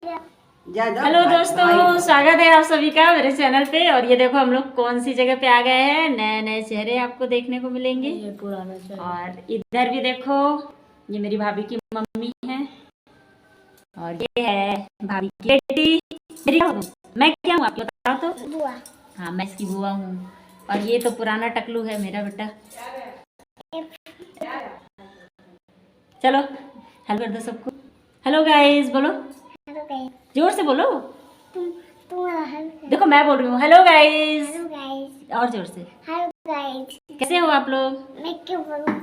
Hello दोस्तों, स्वागत है आप सभी का मेरे चैनल पे। और ये देखो हम लोग कौन सी जगह पे आ गए हैं। नए नए चेहरे आपको देखने को मिलेंगे। ये पुराना चेहरा। और इधर भी देखो, ये मेरी भाभी की मम्मी है और ये है भाभी की बेटी। मेरी क्या हूँ मैं, क्या हूँ आपको बताओ तो। बुआ। हाँ, मैं इसकी बुआ हूँ। और ये तो पुराना टकलू है मेरा बेटा। चलो हेलो कर दो सबको। हेलो गाइस बोलो, हेलो गाइस। जोर से बोलो। तुम देखो मैं बोल रही हूँ हेलो गाइस। Hello guys. और जोर से। Hello guys. कैसे हो आप लोग? मैं क्यों बोलूं?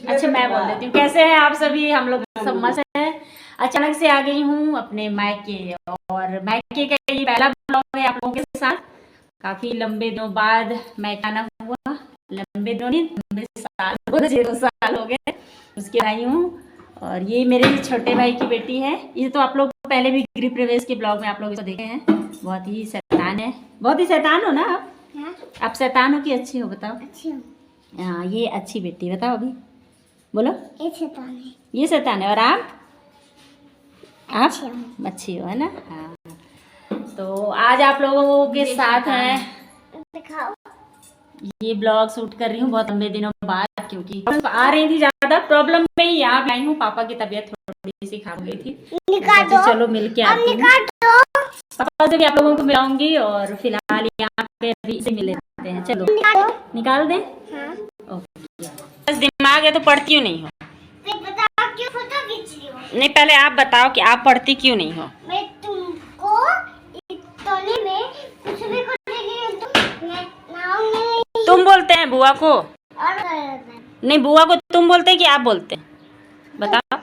अच्छा मैं बोल देती हूँ। कैसे हैं आप सभी? हम लोग सब मस्त हैं। अचानक से आ गई हूँ अपने मायके, और मायके का ये पहला ब्लॉग है आप लोगों के साथ। काफी लंबे दिनों बाद मायका आना हुआ। लंबे दिनों नहीं, लंबे साल, 2 साल हो गए उसके आई हूँ। और ये मेरे छोटे भाई की बेटी है। ये तो आप लोग पहले भी गृह प्रवेश के ब्लॉग में आप लोग इसको देखे हैं। बहुत ही शैतान है। बहुत ही शैतान हो ना आप? हाँ? आप शैतान हो कि अच्छी हो बताओ? अच्छी हूँ। हाँ, ये अच्छी बेटी बताओ अभी बोलो। ये शैतान है। ये शैतान है। और आप? अच्छी हूँ। अच्छी हो है ना? हाँ। तो आज आप लोगों के साथ हैं, दिखाओ। ये ब्लॉग शूट कर रही हूँ बहुत लंबे दिनों बाद, क्योंकि आ रही थी ज्यादा प्रॉब्लम में ही यहाँ आई हूँ। पापा की तबीयत थोड़ी सी खराब हो गई थी, निकाल दो। चलो मिल के आती हूँ। पापा से भी आप लोगों को मिलाऊंगी। और फिलहाल यहाँ पे अभी से मिल लेते हैं। चलो निकाल दें। हाँ? ओके, बस दिमाग है तो पढ़ती क्यों नहीं हो? बताओ क्यों फोटो खींच रही हो? नहीं, पहले आप बताओ कि आप पढ़ती क्यों नहीं हो? मैं तुमको तोने में कुछ भी कर रही हूँ तो मैं नाऊंगी। तुम बोलते हैं बुआ को? और नहीं, बुआ को तुम बोलते हैं कि आप बोलते हैं? बताओ।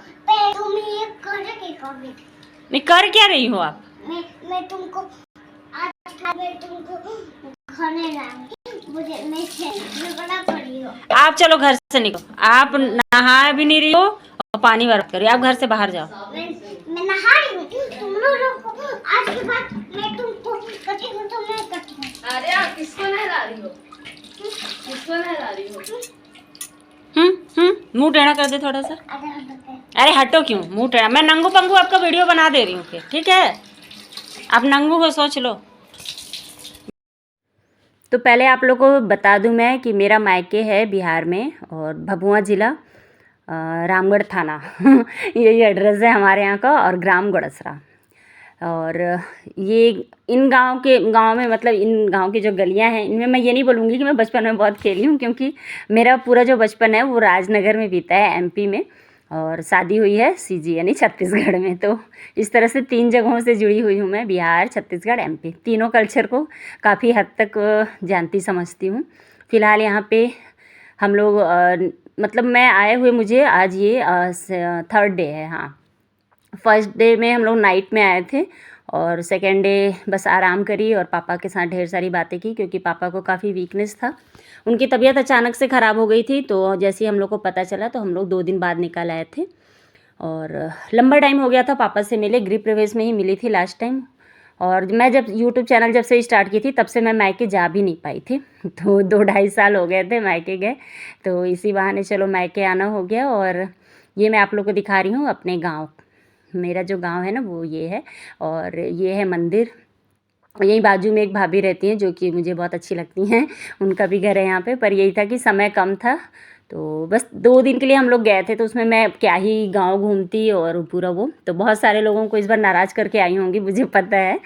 तुम ये करोगे कभी? नहीं, कर क्या रही हो आप? मैं तुमको आज मैं तुमको खाने लाऊंगी। मुझे मैं बड़ा पड़ी हो। आप चलो घर से निकलो। आप नहा भी नहीं रही हो और पानी बर्बाद कर रही हो। आप घर से बाहर जाओ। मैं नहा रही हूँ। तुम लोग को आज के बाद मैं तुमको कटी हूँ तो मैं कटी हूँ। अरे आप किसको नहला रही हो? किसको नहला रही हो? मुंह टेढ़ा कर दे थोड़ा सा। अरे अरे हटो, क्यों मुंह टेढ़ा? मैं नंगू पंगू आपका वीडियो बना दे रही हूँ फिर, ठीक है? आप नंगू को सोच लो। तो पहले आप लोगों को बता दूं मैं कि मेरा मायके है बिहार में, और भभुआ ज़िला, रामगढ़ थाना यही एड्रेस है हमारे यहाँ का, और ग्राम गड़सरा। और ये इन गांव में, मतलब इन गांव की जो गलियां हैं, इनमें मैं ये नहीं बोलूँगी कि मैं बचपन में बहुत खेली हूँ, क्योंकि मेरा पूरा जो बचपन है वो राजनगर में बीता है, एमपी में। और शादी हुई है सीजी यानी छत्तीसगढ़ में। तो इस तरह से 3 जगहों से जुड़ी हुई हूँ मैं, बिहार, छत्तीसगढ़, एमपी। तीनों कल्चर को काफ़ी हद तक जानती समझती हूँ। फ़िलहाल यहाँ पे हम लोग मतलब मैं आए हुए, मुझे आज ये 3rd डे है। हाँ, फर्स्ट डे में हम लोग नाइट में आए थे, और सेकेंड डे बस आराम करी और पापा के साथ ढेर सारी बातें की, क्योंकि पापा को काफ़ी वीकनेस था। उनकी तबीयत अचानक से ख़राब हो गई थी, तो जैसे ही हम लोग को पता चला तो हम लोग 2 दिन बाद निकल आए थे। और लंबा टाइम हो गया था पापा से मिले, गृह प्रवेश में ही मिली थी लास्ट टाइम। और मैं जब यूट्यूब चैनल जब से स्टार्ट की थी तब से मैं मायके जा भी नहीं पाई थी तो 2-2.5 साल हो गए थे मायके गए। तो इसी बहाने चलो मायके आना हो गया। और ये मैं आप लोग को दिखा रही हूँ अपने गाँव। मेरा जो गांव है ना वो ये है, और ये है मंदिर। यहीं बाजू में एक भाभी रहती हैं जो कि मुझे बहुत अच्छी लगती हैं, उनका भी घर है यहाँ पे। पर यही था कि समय कम था, तो बस 2 दिन के लिए हम लोग गए थे, तो उसमें मैं क्या ही गांव घूमती और पूरा वो। तो बहुत सारे लोगों को इस बार नाराज़ करके आई होंगी, मुझे पता है।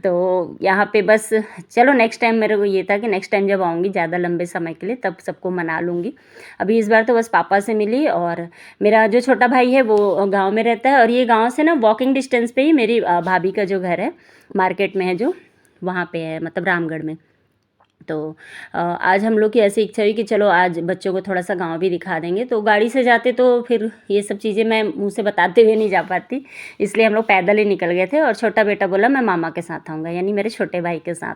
तो यहाँ पे बस चलो नेक्स्ट टाइम मेरे को ये था कि नेक्स्ट टाइम जब आऊँगी ज़्यादा लंबे समय के लिए तब सबको मना लूँगी। अभी इस बार तो बस पापा से मिली। और मेरा जो छोटा भाई है वो गाँव में रहता है, और ये गाँव से ना वॉकिंग डिस्टेंस पे ही मेरी भाभी का जो घर है, मार्केट में है जो, वहाँ पे है, मतलब रामगढ़ में। तो आज हम लोग की ऐसी इच्छा हुई कि चलो आज बच्चों को थोड़ा सा गांव भी दिखा देंगे। तो गाड़ी से जाते तो फिर ये सब चीज़ें मैं मुंह से बताते हुए नहीं जा पाती, इसलिए हम लोग पैदल ही निकल गए थे। और छोटा बेटा बोला मैं मामा के साथ आऊँगा, यानी मेरे छोटे भाई के साथ।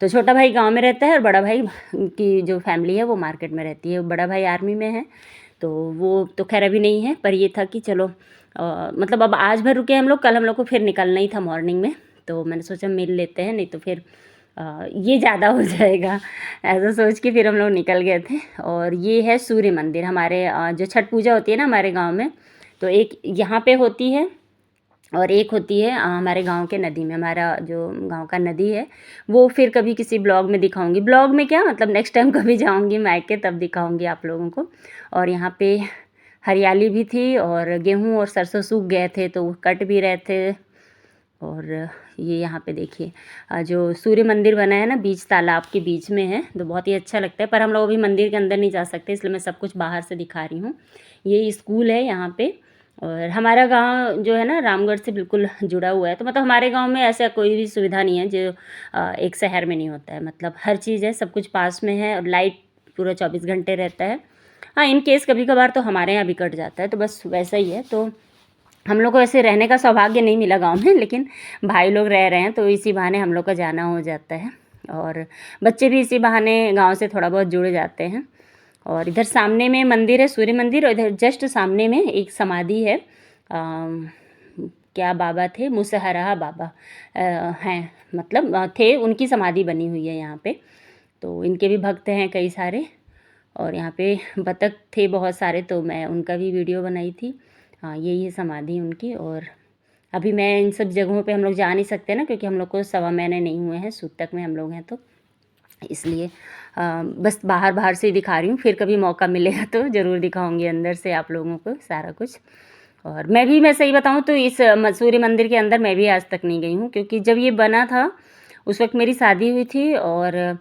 तो छोटा भाई गांव में रहता है, और बड़ा भाई की जो फैमिली है वो मार्केट में रहती है। बड़ा भाई आर्मी में है, तो वो तो खैर अभी नहीं है। पर ये था कि चलो मतलब अब आज भर रुके हम लोग, कल हम लोग को फिर निकलना ही था मॉर्निंग में। तो मैंने सोचा मिल लेते हैं, नहीं तो फिर ये ज़्यादा हो जाएगा, ऐसा सोच के फिर हम लोग निकल गए थे। और ये है सूर्य मंदिर। हमारे जो छठ पूजा होती है ना हमारे गांव में, तो एक यहाँ पे होती है और एक होती है हमारे गांव के नदी में, हमारा जो गांव का नदी है वो फिर कभी किसी ब्लॉग में दिखाऊंगी। ब्लॉग में क्या मतलब, नेक्स्ट टाइम कभी जाऊंगी मायके तब दिखाऊंगी आप लोगों को। और यहाँ पे हरियाली भी थी और गेहूं और सरसों सूख गए थे तो वो कट भी रहे थे। और ये यहाँ पे देखिए जो सूर्य मंदिर बना है ना, बीच तालाब के बीच में है, तो बहुत ही अच्छा लगता है। पर हम लोग अभी मंदिर के अंदर नहीं जा सकते, इसलिए मैं सब कुछ बाहर से दिखा रही हूँ। ये स्कूल है यहाँ पे। और हमारा गांव जो है ना रामगढ़ से बिल्कुल जुड़ा हुआ है, तो मतलब हमारे गांव में ऐसा कोई भी सुविधा नहीं है जो एक शहर में नहीं होता है। मतलब हर चीज़ है, सब कुछ पास में है और लाइट पूरा 24 घंटे रहता है। हाँ, इन केस कभी कभार तो हमारे यहाँ भी कट जाता है, तो बस वैसा ही है। तो हम लोग को ऐसे रहने का सौभाग्य नहीं मिला गांव में, लेकिन भाई लोग रह रहे हैं तो इसी बहाने हम लोग का जाना हो जाता है। और बच्चे भी इसी बहाने गांव से थोड़ा बहुत जुड़ जाते हैं। और इधर सामने में मंदिर है, सूर्य मंदिर, और इधर जस्ट सामने में एक समाधि है। क्या बाबा थे, मुसहरा बाबा हैं, मतलब थे, उनकी समाधि बनी हुई है यहाँ पे। तो इनके भी भक्त हैं कई सारे। और यहाँ पे बतख थे बहुत सारे, तो मैं उनका भी वीडियो बनाई थी। हाँ, यही है समाधि उनकी। और अभी मैं इन सब जगहों पे हम लोग जा नहीं सकते ना, क्योंकि हम लोग को 1.25 महीने नहीं हुए हैं, सूतक में हम लोग हैं, तो इसलिए बस बाहर बाहर से ही दिखा रही हूँ। फिर कभी मौका मिलेगा तो ज़रूर दिखाऊंगी अंदर से आप लोगों को सारा कुछ। और मैं सही बताऊँ तो इस सूर्य मंदिर के अंदर मैं भी आज तक नहीं गई हूँ, क्योंकि जब ये बना था उस वक्त मेरी शादी हुई थी। और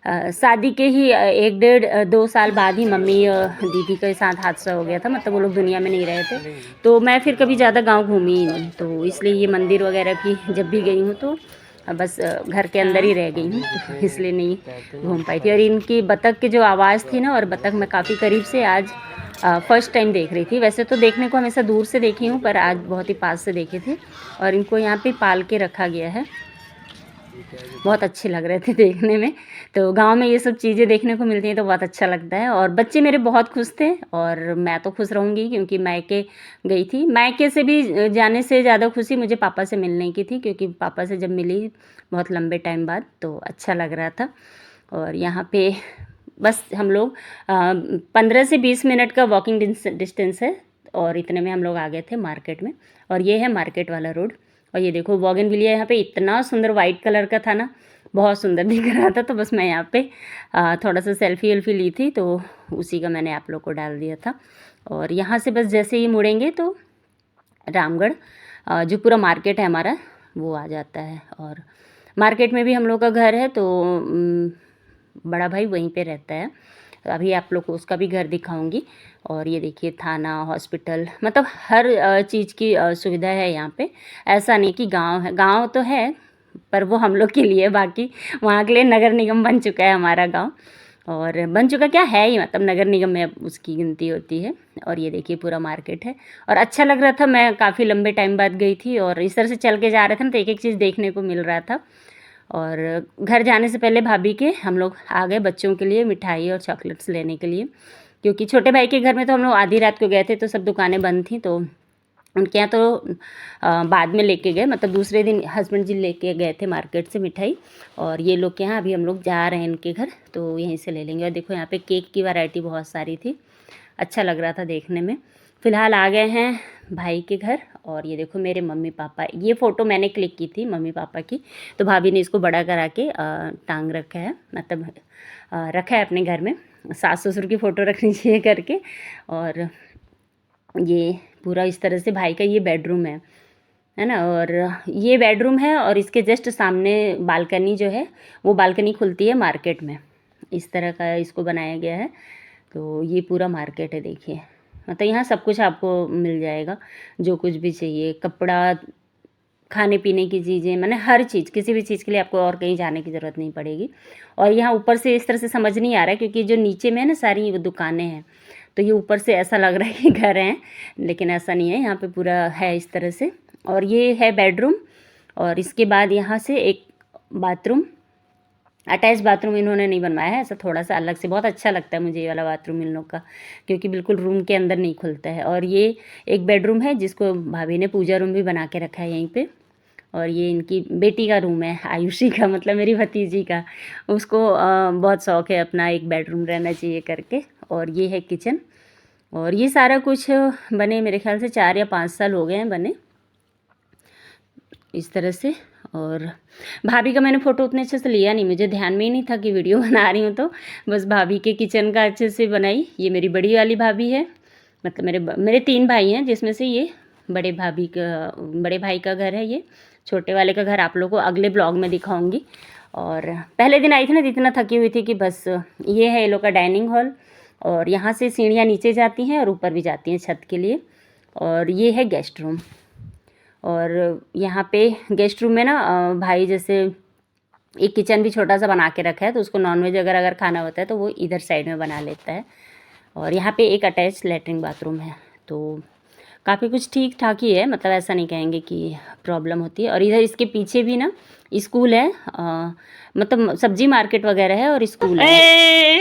शादी के ही 1-1.5-2 साल बाद ही मम्मी दीदी के साथ हादसा हो गया था, मतलब वो लोग दुनिया में नहीं रहे थे। तो मैं फिर कभी ज़्यादा गांव घूमी ही नहीं, तो इसलिए ये मंदिर वगैरह भी जब भी गई हूँ तो बस घर के अंदर ही रह गई हूँ, तो इसलिए नहीं घूम पाई थी। और इनकी बतख की जो आवाज़ थी ना, और बतख मैं काफ़ी करीब से आज फर्स्ट टाइम देख रही थी। वैसे तो देखने को हमेशा दूर से देखी हूँ, पर आज बहुत ही पास से देखे थे। और इनको यहाँ पे पाल के रखा गया है, बहुत अच्छे लग रहे थे देखने में। तो गांव में ये सब चीज़ें देखने को मिलती हैं तो बहुत अच्छा लगता है। और बच्चे मेरे बहुत खुश थे, और मैं तो खुश रहूँगी क्योंकि मायके गई थी। मायके से भी जाने से ज़्यादा खुशी मुझे पापा से मिलने की थी, क्योंकि पापा से जब मिली बहुत लंबे टाइम बाद तो अच्छा लग रहा था। और यहाँ पे बस हम लोग 15 से 20 मिनट का वॉकिंग डिस्टेंस है, और इतने में हम लोग आ गए थे मार्केट में। और ये है मार्केट वाला रोड। और ये देखो बोगनविलिया यहाँ पे इतना सुंदर वाइट कलर का था ना, बहुत सुंदर दिख रहा था। तो बस मैं यहाँ पे थोड़ा सा सेल्फी वेल्फी ली थी, तो उसी का मैंने आप लोग को डाल दिया था। और यहाँ से बस जैसे ही मुड़ेंगे तो रामगढ़ जो पूरा मार्केट है हमारा वो आ जाता है। और मार्केट में भी हम लोग का घर है, तो बड़ा भाई वहीं पे रहता है। अभी आप लोग को उसका भी घर दिखाऊंगी। और ये देखिए थाना, हॉस्पिटल, मतलब हर चीज़ की सुविधा है यहाँ पे। ऐसा नहीं कि गांव है, गांव तो है पर वो हम लोग के लिए, बाकी वहाँ के लिए नगर निगम बन चुका है हमारा गांव। और बन चुका क्या है ही, मतलब नगर निगम में अब उसकी गिनती होती है। और ये देखिए पूरा मार्केट है, और अच्छा लग रहा था। मैं काफ़ी लंबे टाइम बाद गई थी, और इस तरह से चल के जा रहे थे ना, तो एक एक चीज़ देखने को मिल रहा था। और घर जाने से पहले भाभी के हम लोग आ गए बच्चों के लिए मिठाई और चॉकलेट्स लेने के लिए, क्योंकि छोटे भाई के घर में तो हम लोग आधी रात को गए थे, तो सब दुकानें बंद थी। तो उनके यहाँ तो बाद में लेके गए, मतलब दूसरे दिन हस्बैंड जी लेके गए थे मार्केट से मिठाई। और ये लोग के यहाँ अभी हम लोग जा रहे हैं इनके घर, तो यहीं से ले लेंगे। और देखो यहाँ पे केक की वैरायटी बहुत सारी थी, अच्छा लग रहा था देखने में। फ़िलहाल आ गए हैं भाई के घर। और ये देखो मेरे मम्मी पापा, ये फ़ोटो मैंने क्लिक की थी मम्मी पापा की, तो भाभी ने इसको बड़ा करा के टांग रखा है, मतलब रखा है अपने घर में। सास ससुर की फ़ोटो रखनी चाहिए करके। और ये पूरा इस तरह से भाई का ये बेडरूम है ना। और ये बेडरूम है, और इसके जस्ट सामने बालकनी जो है वो बालकनी खुलती है मार्केट में, इस तरह का इसको बनाया गया है। तो ये पूरा मार्केट है देखिए, मतलब यहाँ सब कुछ आपको मिल जाएगा, जो कुछ भी चाहिए, कपड़ा, खाने पीने की चीज़ें, मैंने हर चीज़, किसी भी चीज़ के लिए आपको और कहीं जाने की ज़रूरत नहीं पड़ेगी। और यहाँ ऊपर से इस तरह से समझ नहीं आ रहा है, क्योंकि जो नीचे में है ना सारी वो दुकानें हैं, तो ये ऊपर से ऐसा लग रहा है कि घर हैं, लेकिन ऐसा नहीं है, यहाँ पे पूरा है इस तरह से। और ये है बेडरूम, और इसके बाद यहाँ से एक बाथरूम, अटैच बाथरूम इन्होंने नहीं बनवाया है, ऐसा थोड़ा सा अलग से, बहुत अच्छा लगता है मुझे ये वाला बाथरूम इन लोग का, क्योंकि बिल्कुल रूम के अंदर नहीं खुलता है। और ये एक बेडरूम है जिसको भाभी ने पूजा रूम भी बना के रखा है यहीं पे। और ये इनकी बेटी का रूम है, आयुषी का, मतलब मेरी भतीजी का, उसको बहुत शौक़ है अपना एक बेडरूम रहना चाहिए करके। और ये है किचन। और ये सारा कुछ बने मेरे ख्याल से 4 या 5 साल हो गए हैं बने। इस तरह से। और भाभी का मैंने फ़ोटो उतने अच्छे से लिया नहीं, मुझे ध्यान में ही नहीं था कि वीडियो बना रही हूँ, तो बस भाभी के किचन का अच्छे से बनाई। ये मेरी बड़ी वाली भाभी है, मतलब मेरे 3 भाई हैं, जिसमें से ये बड़े भाई का घर है। ये छोटे वाले का घर आप लोगों को अगले ब्लॉग में दिखाऊंगी। और पहले दिन आई थी ना, इतना थकी हुई थी कि बस। ये है ये लोग का डाइनिंग हॉल, और यहाँ से सीढ़ियाँ नीचे जाती हैं और ऊपर भी जाती हैं छत के लिए। और ये है गेस्ट रूम। और यहाँ पे गेस्ट रूम में ना भाई जैसे एक किचन भी छोटा सा बना के रखा है, तो उसको नॉनवेज अगर खाना होता है तो वो इधर साइड में बना लेता है। और यहाँ पे एक अटैच लेटरिन बाथरूम है, तो काफ़ी कुछ ठीक ठाक ही है, मतलब ऐसा नहीं कहेंगे कि प्रॉब्लम होती है। और इधर इसके पीछे भी ना स्कूल है, मतलब सब्जी मार्केट वगैरह है और स्कूल है।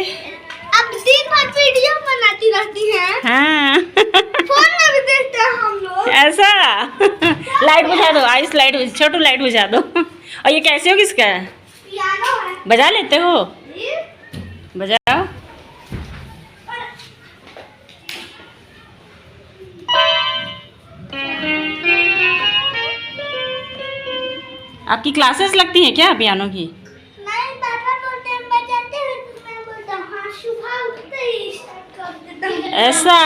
अब दिन भर वीडियो बनाती रहती हैं। हाँ फोन में भी देखते हैं हम लोग। ऐसा लाइट बुझा दो, आइस लाइट, छोटू लाइट बुझा दो। और ये कैसे हो, किसका है? पियानो है। बजा लेते हो? बजाओ। आपकी क्लासेस लगती हैं क्या पियानो की? नहीं, पापा बोलते हैं बजाते हैं, तो मैं बोलता हूँ हाँ, सुबह उठते ही स्टार्ट कर देता हूँ। ऐसा,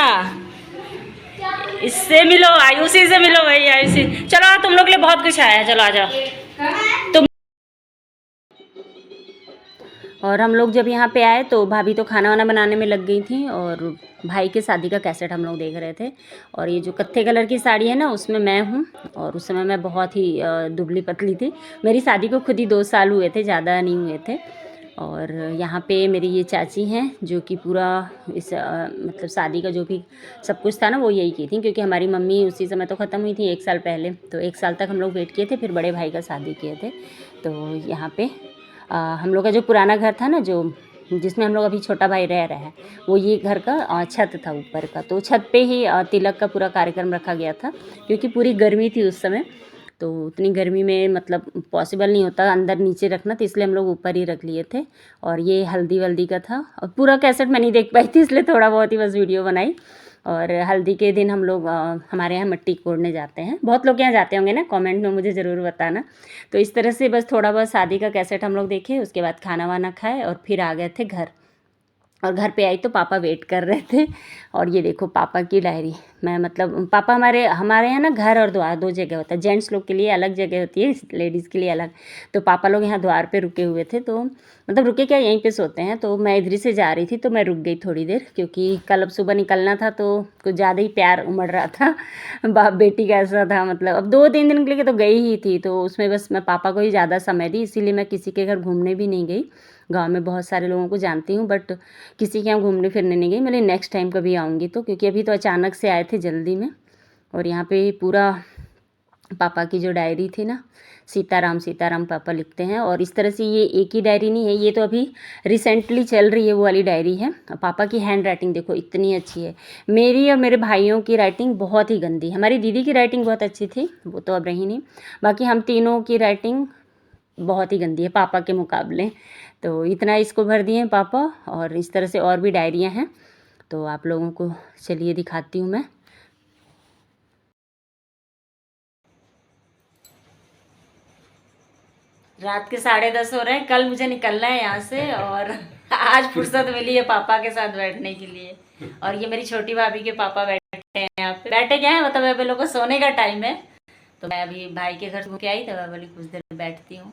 इससे मिलो, आयुषी से मिलो भाई, आयुषी। चलो तुम लोग के लिए बहुत कुछ आया है, चलो आ जाओ तुम। और हम लोग जब यहाँ पे आए तो भाभी तो खाना वाना बनाने में लग गई थी, और भाई के शादी का कैसेट हम लोग देख रहे थे। और ये जो कत्थे कलर की साड़ी है ना, उसमें मैं हूँ, और उस समय मैं बहुत ही दुबली पतली थी। मेरी शादी को खुद ही 2 साल हुए थे, ज़्यादा नहीं हुए थे। और यहाँ पे मेरी ये चाची हैं, जो कि पूरा इस मतलब शादी का जो भी सब कुछ था ना, वो यही की थी, क्योंकि हमारी मम्मी उसी समय तो ख़त्म हुई थी 1 साल पहले। तो 1 साल तक हम लोग वेट किए थे, फिर बड़े भाई का शादी किए थे। तो यहाँ पे हम लोग का जो पुराना घर था ना, जो जिसमें हम लोग अभी छोटा भाई रह रहा है, वो ये घर का छत था ऊपर का। तो छत पे ही तिलक का पूरा कार्यक्रम रखा गया था, क्योंकि पूरी गर्मी थी उस समय। तो उतनी गर्मी में मतलब पॉसिबल नहीं होता अंदर नीचे रखना, तो इसलिए हम लोग ऊपर ही रख लिए थे। और ये हल्दी वल्दी का था, और पूरा कैसेट मैं नहीं देख पाई थी, इसलिए थोड़ा बहुत ही बस वीडियो बनाई। और हल्दी के दिन हम लोग हमारे यहाँ मिट्टी कोड़ने जाते हैं, बहुत लोग यहाँ जाते होंगे ना, कमेंट में मुझे ज़रूर बताना। तो इस तरह से बस थोड़ा बहुत शादी का कैसेट हम लोग देखे, उसके बाद खाना वाना खाए और फिर आ गए थे घर। और घर पे आई तो पापा वेट कर रहे थे। और ये देखो पापा की डायरी। मैं मतलब पापा हमारे यहाँ ना घर और द्वार 2 जगह होता है, जेंट्स लोग के लिए अलग जगह होती है, लेडीज़ के लिए अलग। तो पापा लोग यहाँ द्वार पे रुके हुए थे, तो मतलब रुके क्या, यहीं पे सोते हैं। तो मैं इधर से जा रही थी, तो मैं रुक गई थोड़ी देर, क्योंकि कल अब सुबह निकलना था, तो कुछ ज़्यादा ही प्यार उमड़ रहा था बाप बेटी का ऐसा था। मतलब अब 2-3 दिन के लिए तो गई ही थी, तो उसमें बस मैं पापा को ही ज़्यादा समय दी, इसीलिए मैं किसी के घर घूमने भी नहीं गई। गाँव में बहुत सारे लोगों को जानती हूँ, बट किसी के यहाँ घूमने फिरने नहीं गई। मैंने नेक्स्ट टाइम कभी आऊँगी तो, क्योंकि अभी तो अचानक से आए थे जल्दी में। और यहाँ पे पूरा पापा की जो डायरी थी ना, सीताराम सीताराम पापा लिखते हैं। और इस तरह से ये एक ही डायरी नहीं है, ये तो अभी रिसेंटली चल रही है वो वाली डायरी है। पापा की हैंड राइटिंग देखो इतनी अच्छी है। मेरी और मेरे भाइयों की राइटिंग बहुत ही गंदी है। हमारी दीदी की राइटिंग बहुत अच्छी थी, वो तो अब रही नहीं। बाकी हम तीनों की राइटिंग बहुत ही गंदी है पापा के मुकाबले। तो इतना इसको भर दिए हैं पापा। और इस तरह से और भी डायरियाँ हैं, तो आप लोगों को चलिए दिखाती हूँ मैं। रात के 10:30 हो रहे हैं। कल मुझे निकलना है यहाँ से, और आज फुर्सत मिली है पापा के साथ बैठने के लिए। और ये मेरी छोटी भाभी के पापा बैठे हैं यहाँ पे। बैठे क्या है, मतलब अभी लोगों को सोने का टाइम है, तो मैं अभी भाई के घर घूम के आई, तो मैं बोली कुछ देर बैठती हूँ।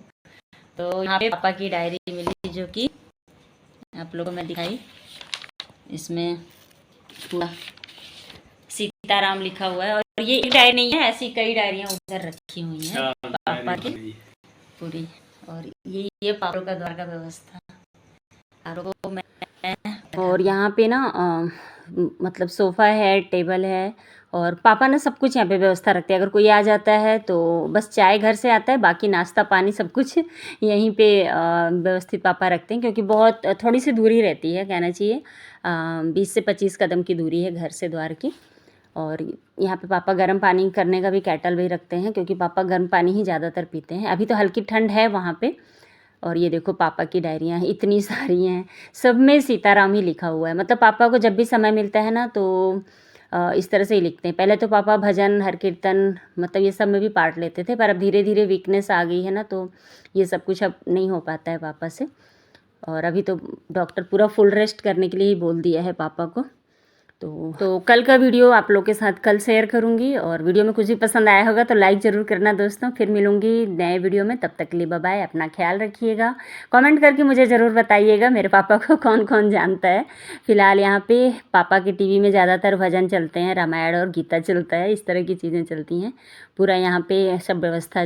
तो यहाँ पे पापा की डायरी मिली, जो कि आप लोगों को मैं दिखाई। इसमें पूरा सीताराम लिखा हुआ है। और ये एक डायरी नहीं है, ऐसी कई डायरियाँ उधर रखी हुई हैं पापा की पूरी। और ये पापा का द्वार का व्यवस्था। और यहाँ पे ना मतलब सोफ़ा है, टेबल है, और पापा ना सब कुछ यहाँ पे व्यवस्था रखते हैं। अगर कोई आ जाता है तो बस चाय घर से आता है, बाकी नाश्ता पानी सब कुछ यहीं पे व्यवस्थित पापा रखते हैं, क्योंकि बहुत थोड़ी सी दूरी रहती है, कहना चाहिए 20 से 25 कदम की दूरी है घर से द्वार की। और यहाँ पे पापा गर्म पानी करने का भी केटल भी रखते हैं, क्योंकि पापा गर्म पानी ही ज़्यादातर पीते हैं। अभी तो हल्की ठंड है वहाँ पे। और ये देखो पापा की डायरियाँ इतनी सारी हैं, सब में सीताराम ही लिखा हुआ है। मतलब पापा को जब भी समय मिलता है ना, तो इस तरह से ही लिखते हैं। पहले तो पापा भजन, हर कीर्तन मतलब ये सब में भी पार्ट लेते थे, पर अब धीरे धीरे वीकनेस आ गई है ना, तो ये सब कुछ अब नहीं हो पाता है पापा से। और अभी तो डॉक्टर पूरा फुल रेस्ट करने के लिए ही बोल दिया है पापा को। तो कल का वीडियो आप लोग के साथ कल शेयर करूँगी, और वीडियो में कुछ भी पसंद आया होगा तो लाइक ज़रूर करना दोस्तों। फिर मिलूँगी नए वीडियो में, तब तक के लिए बाय बाय। अपना ख्याल रखिएगा। कमेंट करके मुझे ज़रूर बताइएगा मेरे पापा को कौन कौन जानता है। फ़िलहाल यहाँ पे पापा के टीवी में ज़्यादातर भजन चलते हैं, रामायण और गीता चलता है, इस तरह की चीज़ें चलती हैं। पूरा यहाँ पे सब व्यवस्था